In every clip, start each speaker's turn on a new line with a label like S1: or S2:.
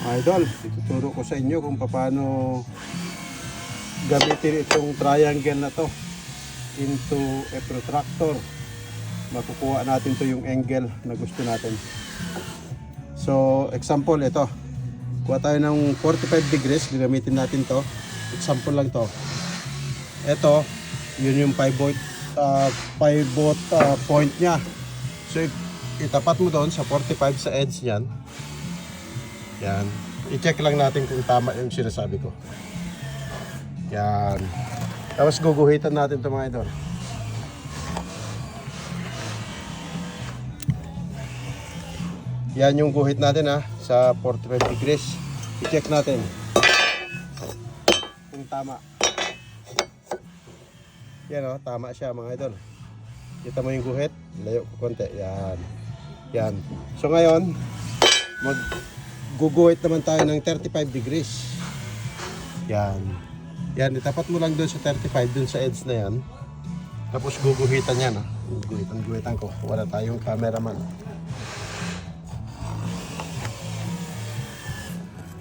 S1: Idol, ituturo ko sa inyo kung paano gamitin itong triangle na to into a protractor. Makukuha natin to yung angle na gusto natin. So, example, ito. Kuha tayo ng 45 degrees, gagamitin natin to. Example lang to. Ito, yun yung pivot point nya. So, itapat mo doon sa 45 sa edge niyan. Yan. I-check lang natin kung tama yung sinasabi ko. Yan. Tapos guguhitan natin ito mga idol. Yan yung guhit natin sa 45 degrees. I-check natin kung tama. Yan tama siya mga idol. Kita mo yung guhit, layo ko konti. Yan. Yan. So ngayon, guguhit naman tayo ng 35 degrees. Yan. Yan, itapat mo lang doon sa 35, doon sa edge na yan. Tapos guguhitan yan. Guguhitan ko. Wala tayong cameraman.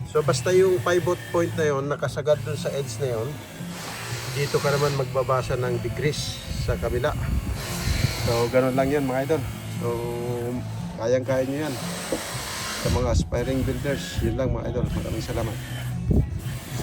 S1: So basta yung pivot point na yon nakasagad doon sa edge na yon, dito ka naman magbabasa ng degrees sa kabila. So ganun lang yan mga idol. So kayang-kaya nyo yan. Sa mga aspiring builders, yun lang mga idol. Maraming salamat.